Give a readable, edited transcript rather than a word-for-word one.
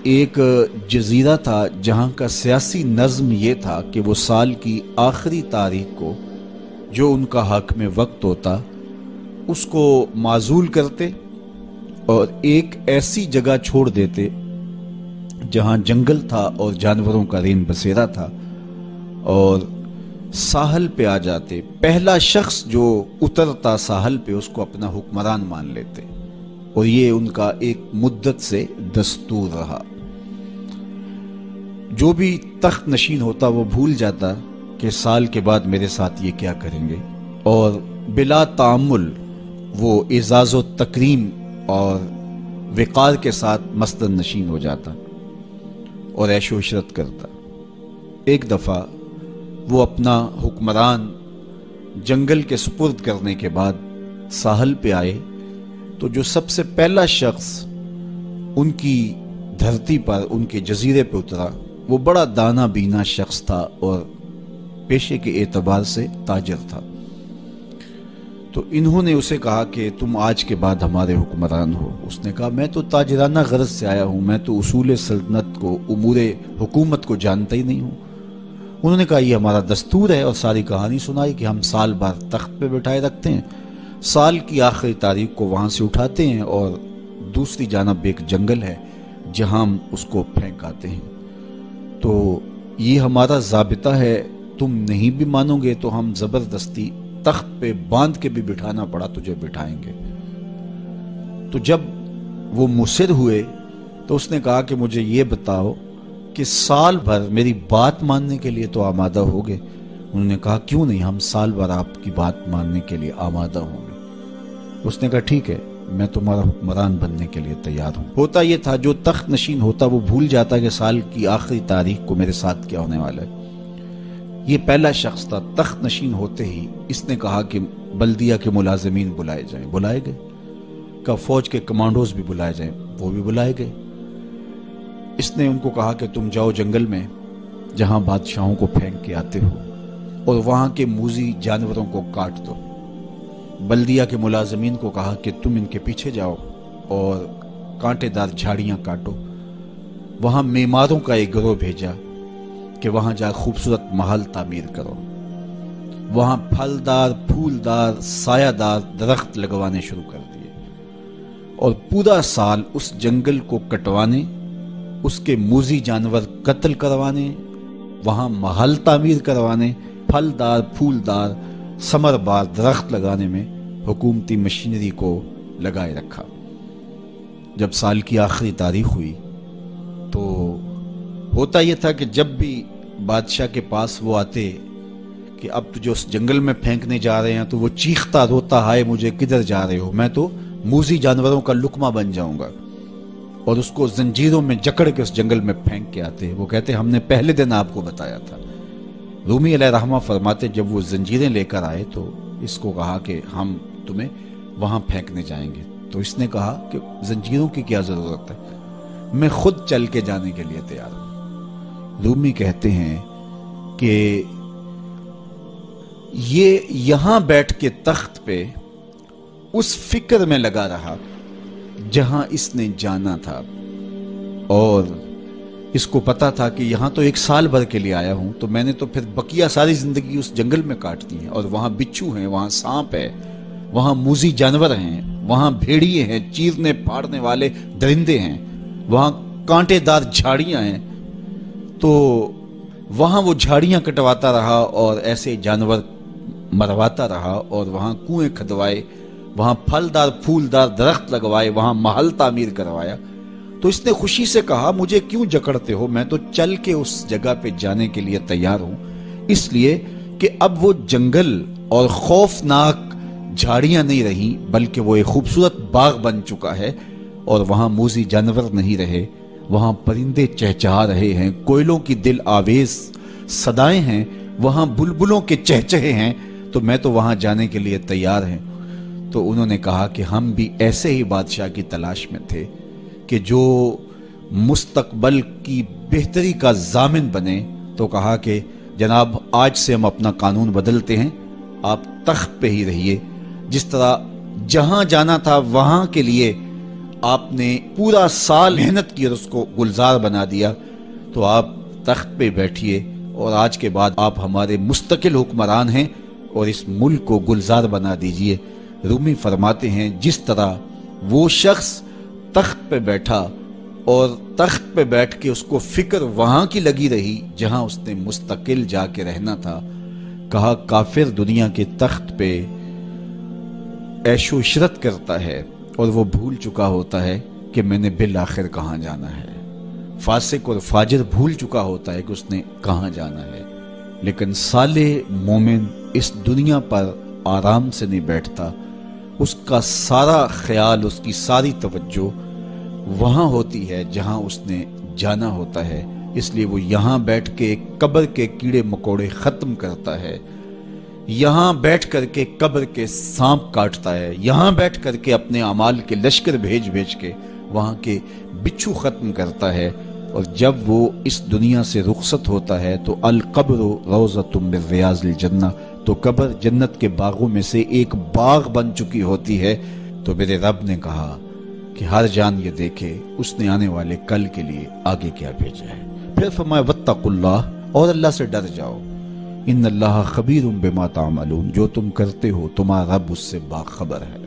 ایک جزیرہ تھا جہاں کا سیاسی نظم یہ تھا کہ وہ سال کی آخری تاریخ کو جو ان کا حق میں وقت ہوتا اس کو معزول کرتے اور ایک ایسی جگہ چھوڑ دیتے جہاں جنگل تھا اور جانوروں کا رین بسیرا تھا، اور ساحل پہ آ جاتے۔ پہلا شخص جو اترتا ساحل پہ اس کو اپنا حکمران مان لیتے، اور یہ ان کا ایک مدت سے دستور رہا۔ جو بھی تخت نشین ہوتا وہ بھول جاتا کہ سال کے بعد میرے ساتھ یہ کیا کریں گے، اور بلا تعامل وہ اعزاز و تکریم اور وقار کے ساتھ مسند نشین ہو جاتا اور عیش و عشرت کرتا۔ ایک دفعہ وہ اپنا حکمران جنگل کے سپرد کرنے کے بعد ساحل پہ آئے تو جو سب سے پہلا شخص ان کی دھرتی پر ان کے جزیرے پہ اترا وہ بڑا دانا بینا شخص تھا اور پیشے کے اعتبار سے تاجر تھا۔ تو انہوں نے اسے کہا کہ تم آج کے بعد ہمارے حکمران ہو۔ اس نے کہا میں تو تاجرانہ غرض سے آیا ہوں، میں تو اصول سلطنت کو، امور حکومت کو جانتا ہی نہیں ہوں۔ انہوں نے کہا یہ ہمارا دستور ہے، اور ساری کہانی سنائی کہ ہم سال بھر تخت پہ بٹھائے رکھتے ہیں، سال کی آخری تاریخ کو وہاں سے اٹھاتے ہیں اور دوسری جانب ایک جنگل ہے جہاں ہم اس کو پھینک آتے ہیں۔ تو یہ ہمارا ضابطہ ہے، تم نہیں بھی مانو گے تو ہم زبردستی تخت پہ باندھ کے بھی بٹھانا پڑا تجھے بٹھائیں گے۔ تو جب وہ مصر ہوئے تو اس نے کہا کہ مجھے یہ بتاؤ کہ سال بھر میری بات ماننے کے لیے تو آمادہ ہو گے؟ انہوں نے کہا کیوں نہیں، ہم سال بھر آپ کی بات ماننے کے لیے آمادہ ہوں گے۔ اس نے کہا ٹھیک ہے، میں تمہارا حکمران بننے کے لیے تیار ہوں۔ ہوتا یہ تھا جو تخت نشین ہوتا وہ بھول جاتا کہ سال کی آخری تاریخ کو میرے ساتھ کیا ہونے والا ہے۔ یہ پہلا شخص تھا، تخت نشین ہوتے ہی اس نے کہا کہ بلدیہ کے ملازمین بلائے جائیں، بلائے گئے۔ کہ فوج کے کمانڈوز بھی بلائے جائیں، وہ بھی بلائے گئے۔ اس نے ان کو کہا کہ تم جاؤ جنگل میں جہاں بادشاہوں کو پھینک کے آتے ہو اور وہاں کے موذی جانوروں کو کاٹ دو۔ بلدیہ کے ملازمین کو کہا کہ تم ان کے پیچھے جاؤ اور کانٹے دار جھاڑیاں کاٹو۔ وہاں معماروں کا ایک گروہ بھیجا کہ وہاں جا خوبصورت محل تعمیر کرو۔ وہاں پھلدار، پھولدار، سایہ دار درخت لگوانے شروع کر دیے، اور پورا سال اس جنگل کو کٹوانے، اس کے موذی جانور قتل کروانے، وہاں محل تعمیر کروانے، پھلدار، پھولدار، ثمربار درخت لگانے میں حکومتی مشینری کو لگائے رکھا۔ جب سال کی آخری تاریخ ہوئی تو ہوتا یہ تھا کہ جب بھی بادشاہ کے پاس وہ آتے کہ اب تجھے اس جنگل میں پھینکنے جا رہے ہیں تو وہ چیختا روتا، ہائے مجھے کدھر جا رہے ہو، میں تو موذی جانوروں کا لقمہ بن جاؤں گا، اور اس کو زنجیروں میں جکڑ کے اس جنگل میں پھینک کے آتے۔ وہ کہتے ہم نے پہلے دن آپ کو بتایا تھا۔ رومی علیہ رحمہ فرماتے جب وہ زنجیریں لے کر آئے تو اس کو کہا کہ ہم تمہیں وہاں پھینکنے جائیں گے۔ تو اس نے کہا کہ زنجیروں کی کیا ضرورت ہے، میں خود چل کے جانے کے لیے تیار ہوں۔ رومی کہتے ہیں کہ یہ یہاں بیٹھ کے تخت پہ اس فکر میں لگا رہا جہاں اس نے جانا تھا، اور اس کو پتا تھا کہ یہاں تو ایک سال بھر کے لیے آیا ہوں، تو میں نے تو پھر بقیہ ساری زندگی اس جنگل میں کاٹ دی ہے، اور وہاں بچھو ہیں، وہاں سانپ ہے، وہاں موذی جانور ہیں، وہاں بھیڑیے ہیں، چیرنے پھاڑنے والے درندے ہیں، وہاں کانٹے دار جھاڑیاں ہیں۔ تو وہاں وہ جھاڑیاں کٹواتا رہا اور ایسے جانور مرواتا رہا، اور وہاں کنویں کھدوائے، وہاں پھلدار پھولدار درخت لگوائے، وہاں محل تعمیر کروایا۔ تو اس نے خوشی سے کہا مجھے کیوں جکڑتے ہو، میں تو چل کے اس جگہ پہ جانے کے لیے تیار ہوں، اس لیے کہ اب وہ جنگل اور خوفناک جھاڑیاں نہیں رہیں بلکہ وہ ایک خوبصورت باغ بن چکا ہے، اور وہاں موذی جانور نہیں رہے، وہاں پرندے چہچہا رہے ہیں، کوئلوں کی دل آویز صدائیں ہیں، وہاں بلبلوں کے چہچہے ہیں، تو میں تو وہاں جانے کے لیے تیار ہیں۔ تو انہوں نے کہا کہ ہم بھی ایسے ہی بادشاہ کی تلاش میں تھے کہ جو مستقبل کی بہتری کا ضامن بنے۔ تو کہا کہ جناب آج سے ہم اپنا قانون بدلتے ہیں، آپ تخت پہ ہی رہیے، جس طرح جہاں جانا تھا وہاں کے لیے آپ نے پورا سال محنت کی اور اس کو گلزار بنا دیا، تو آپ تخت پہ بیٹھیے اور آج کے بعد آپ ہمارے مستقل حکمران ہیں اور اس ملک کو گلزار بنا دیجئے۔ رومی فرماتے ہیں جس طرح وہ شخص تخت پہ بیٹھا اور تخت پہ بیٹھ کے اس کو فکر وہاں کی لگی رہی جہاں اس نے مستقل جا کے رہنا تھا، کہا کافر دنیا کے تخت پہ عیش و عشرت کرتا ہے اور وہ بھول چکا ہوتا ہے کہ میں نے بالآخر کہاں جانا ہے۔ فاسق اور فاجر بھول چکا ہوتا ہے کہ اس نے کہاں جانا ہے، لیکن صالح مومن اس دنیا پر آرام سے نہیں بیٹھتا، اس کا سارا خیال، اس کی ساری توجہ وہاں ہوتی ہے جہاں اس نے جانا ہوتا ہے، اس لیے وہ یہاں بیٹھ کے قبر کے کیڑے مکوڑے ختم کرتا ہے، یہاں بیٹھ کر کے قبر کے سانپ کاٹتا ہے، یہاں بیٹھ کر کے اپنے اعمال کے لشکر بھیج کے وہاں کے بچھو ختم کرتا ہے، اور جب وہ اس دنیا سے رخصت ہوتا ہے تو القبر روضۃ من ریاض الجنہ، تو قبر جنت کے باغوں میں سے ایک باغ بن چکی ہوتی ہے۔ تو میرے رب نے کہا کہ ہر جان یہ دیکھے اس نے آنے والے کل کے لیے آگے کیا بھیجا ہے۔ پھر فرمایا واتقوا اللہ، اور اللہ سے ڈر جاؤ، ان اللہ خبیر بما تعملون، جو تم کرتے ہو تمہارا رب اس سے باخبر ہے۔